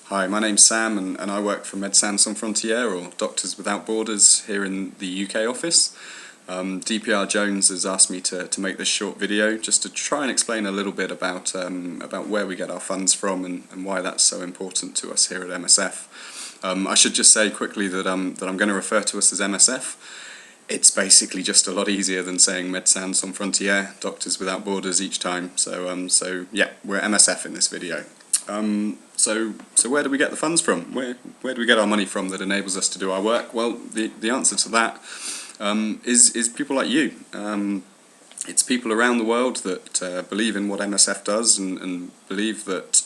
Hi, my name's Sam and I work for Médecins Sans Frontières, or Doctors Without Borders, here in the UK office. Dprjones has asked me to make this short video just to try and explain a little bit about where we get our funds from and why that's so important to us here at MSF. I should just say quickly that I'm going to refer to us as MSF. It's basically just a lot easier than saying Médecins Sans Frontières, Doctors Without Borders each time. So yeah, we're MSF in this video. So where do we get the funds from? Where do we get our money from that enables us to do our work? Well, the answer to that is people like you. It's people around the world that believe in what MSF does and believe that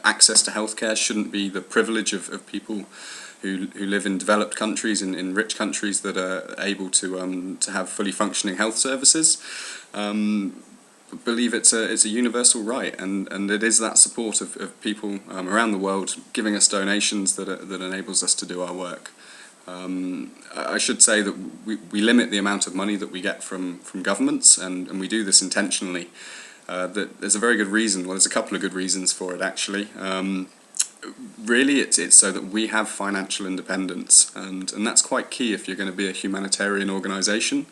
access to healthcare shouldn't be the privilege of people who live in developed countries, in rich countries that are able to have fully functioning health services. Believe it's a universal right, and it is that support of people around the world giving us donations that enables us to do our work. I should say that we limit the amount of money that we get from governments, and we do this intentionally. There's a very good reason, well, there's a couple of good reasons for it actually. Really, it's so that we have financial independence, and that's quite key if you're going to be a humanitarian organisation.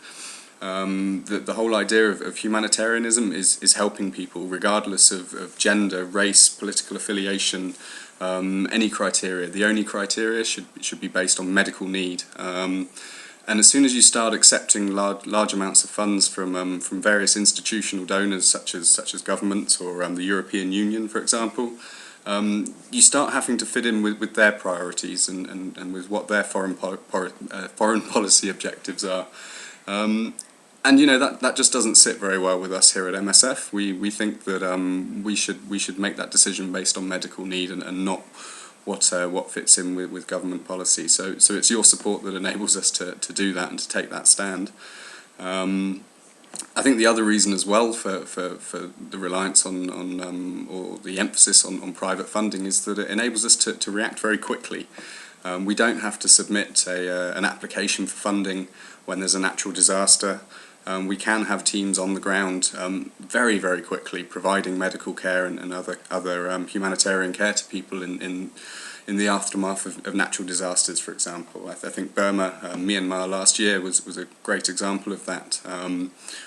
The whole idea of humanitarianism is helping people regardless of gender, race, political affiliation, any criteria. The only criteria should be based on medical need. And as soon as you start accepting large amounts of funds from various institutional donors such as governments or the European Union, for example, you start having to fit in with their priorities and with what their foreign policy objectives are. And you know that just doesn't sit very well with us here at MSF. We think that we should make that decision based on medical need and not what fits in with government policy. So it's your support that enables us to do that and to take that stand. I think the other reason as well for the reliance on or the emphasis on private funding is that it enables us to react very quickly. We don't have to submit an application for funding when there's a natural disaster. We can have teams on the ground very, very quickly providing medical care and other humanitarian care to people in the aftermath of natural disasters, for example. I think Burma, Myanmar last year was a great example of that.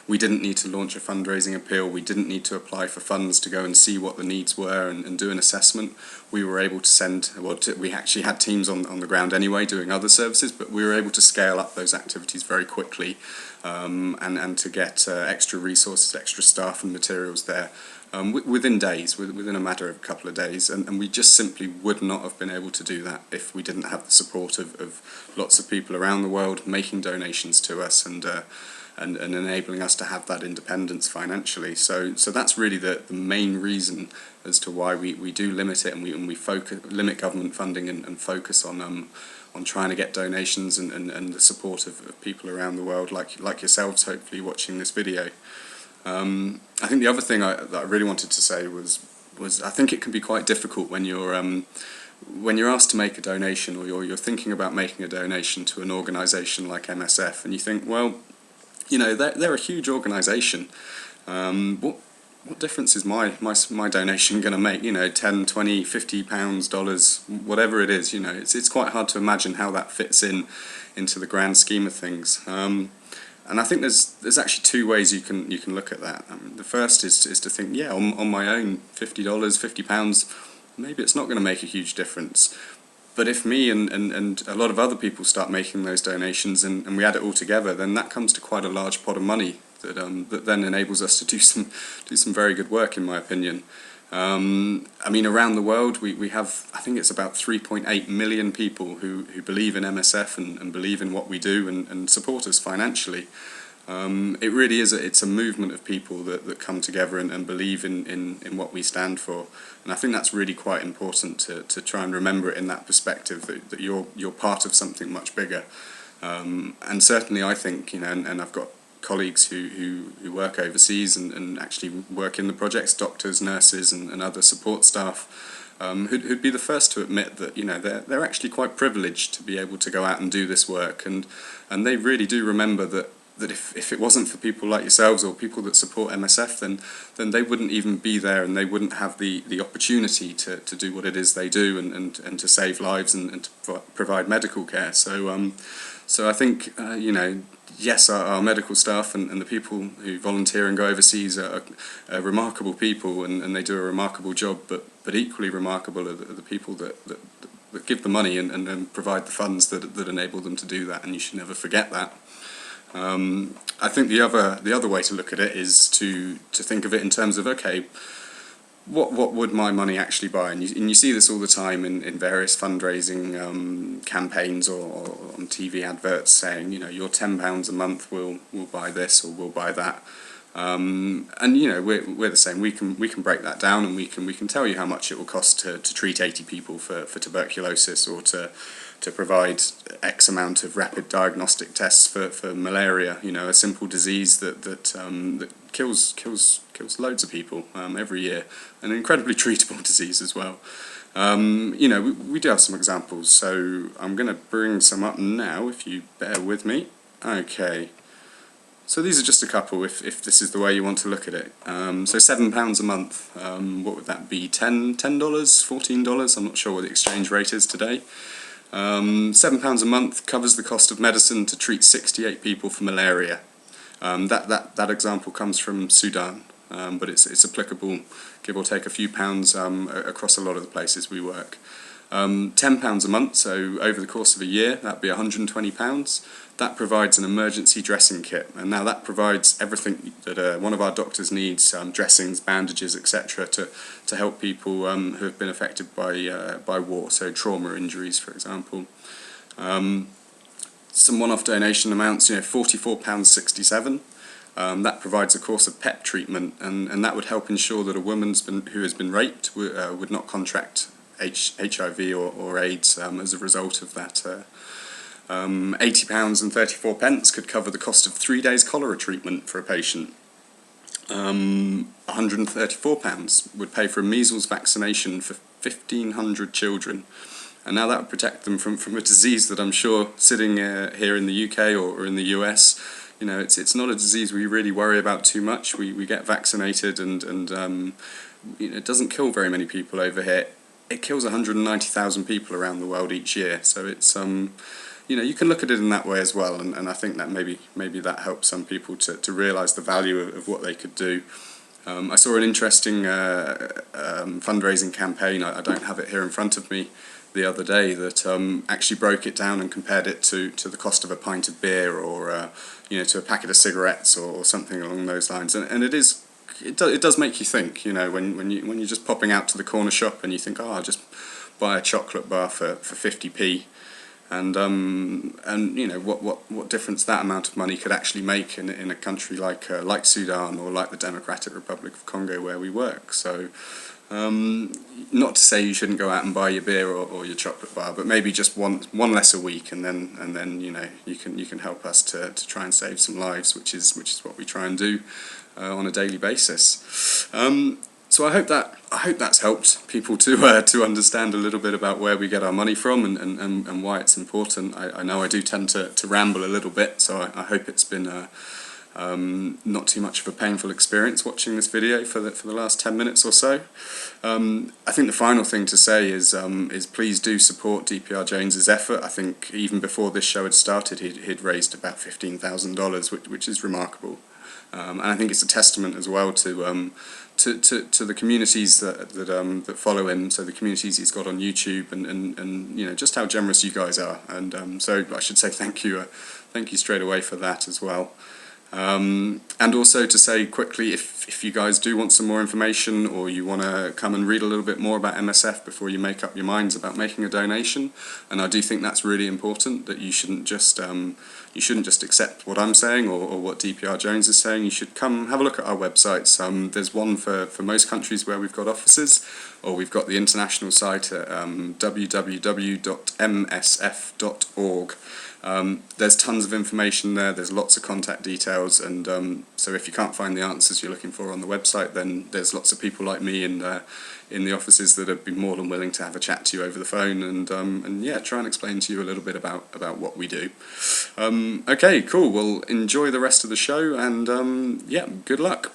We didn't need to launch a fundraising appeal, we didn't need to apply for funds to go and see what the needs were and do an assessment. We were able to send, we actually had teams on the ground anyway doing other services, but we were able to scale up those activities very quickly and to get extra resources, extra staff and materials there within days, within a matter of a couple of days, and we just simply would not have been able to do that if we didn't have the support of lots of people around the world making donations to us and enabling us to have that independence financially. So that's really the main reason as to why we do limit it and we limit government funding and focus on trying to get donations and the support of people around the world like yourselves, hopefully watching this video. I think the other thing that I really wanted to say was I think it can be quite difficult when you're asked to make a donation, or you're thinking about making a donation to an organisation like MSF, and you think, well, you know, they're a huge organisation. What difference is my donation going to make? You know, 10, 20, 50 pounds, dollars, whatever it is. You know, it's quite hard to imagine how that fits into the grand scheme of things. And I think there's actually two ways you can look at that. The first is to think, yeah, on my own, $50, £50, maybe it's not going to make a huge difference. But if me and a lot of other people start making those donations and we add it all together, then that comes to quite a large pot of money that then enables us to do some very good work, in my opinion. I mean, around the world we have, I think it's about 3.8 million people who believe in MSF and believe in what we do and support us financially. It really is it's a movement of people that come together and believe in what we stand for, and I think that's really quite important to try and remember it in that perspective, that you're part of something much bigger. And certainly I think, you know, and I've got colleagues who work overseas and actually work in the projects, doctors, nurses and other support staff, who'd be the first to admit that, you know, they're actually quite privileged to be able to go out and do this work, and they really do remember that that if it wasn't for people like yourselves or people that support MSF, then they wouldn't even be there, and they wouldn't have the opportunity to do what it is they do, and to save lives, and to provide medical care. So I think, yes, our medical staff and the people who volunteer and go overseas are remarkable people, and they do a remarkable job, but equally remarkable are the people that give the money and provide the funds that enable them to do that, and you should never forget that. I think the other way to look at it is to think of it in terms of, okay, what would my money actually buy? And you see this all the time in various fundraising campaigns or on TV adverts saying, your £10 a month will buy this or will buy that. And we're the same. We can break that down, and we can tell you how much it will cost to treat 80 people for tuberculosis, or to provide X amount of rapid diagnostic tests for malaria. A simple disease that kills loads of people every year, an incredibly treatable disease as well. We do have some examples, so I'm going to bring some up now, if you bear with me. Okay. So these are just a couple, if this is the way you want to look at it. So £7 a month, what would that be? $10, $14? I'm not sure what the exchange rate is today. £7 a month covers the cost of medicine to treat 68 people for malaria. That example comes from Sudan, but it's applicable, give or take a few pounds, across a lot of the places we work. £10 a month, so over the course of a year, that'd be £120. That provides an emergency dressing kit, and now that provides everything that one of our doctors needs, dressings, bandages, etc., to help people who have been affected by war, so trauma injuries, for example. Some one-off donation amounts, £44.67. That provides a course of PEP treatment, and that would help ensure that a woman who has been raped would not contract HIV or AIDS as a result of that. £80.34 could cover the cost of 3 days cholera treatment for a patient. £134 would pay for a measles vaccination for 1,500 children. And now that would protect them from a disease that I'm sure, sitting here in the UK or in the US, it's not a disease we really worry about too much. We get vaccinated, and it doesn't kill very many people over here. It kills 190,000 people around the world each year. So it's you can look at it in that way as well, and I think that maybe that helps some people to realise the value of what they could do. I saw an interesting fundraising campaign, I don't have it here in front of me, the other day, that actually broke it down and compared it to the cost of a pint of beer, or to a packet of cigarettes, or something along those lines. And it does make you think, when you're just popping out to the corner shop and you think, I'll just buy a chocolate bar for 50p. And what difference that amount of money could actually make in a country like Sudan, or like the Democratic Republic of Congo, where we work. So not to say you shouldn't go out and buy your beer or your chocolate bar, but maybe just one less a week, and then you can help us to try and save some lives, which is what we try and do on a daily basis. So I hope that's helped people to understand a little bit about where we get our money from, and why it's important. I know I do tend to ramble a little bit, so I hope it's been not too much of a painful experience watching this video for the last 10 minutes or so. I think the final thing to say is please do support Dprjones' effort. I think even before this show had started, he'd raised about $15,000, which is remarkable. And I think it's a testament as well to the communities that follow him, so the communities he's got on YouTube, and just how generous you guys are. And so I should say thank you straight away for that as well. And also to say quickly, if you guys do want some more information, or you want to come and read a little bit more about MSF before you make up your minds about making a donation, and I do think that's really important, that you shouldn't just accept what I'm saying or what Dprjones is saying. You should come have a look at our websites. There's one for most countries where we've got offices, or we've got the international site at www.msf.org. There's tons of information there, there's lots of contact details, and so if you can't find the answers you're looking for on the website, then there's lots of people like me in the offices that would be more than willing to have a chat to you over the phone and yeah, try and explain to you a little bit about what we do. Okay, cool, well enjoy the rest of the show, and yeah, good luck.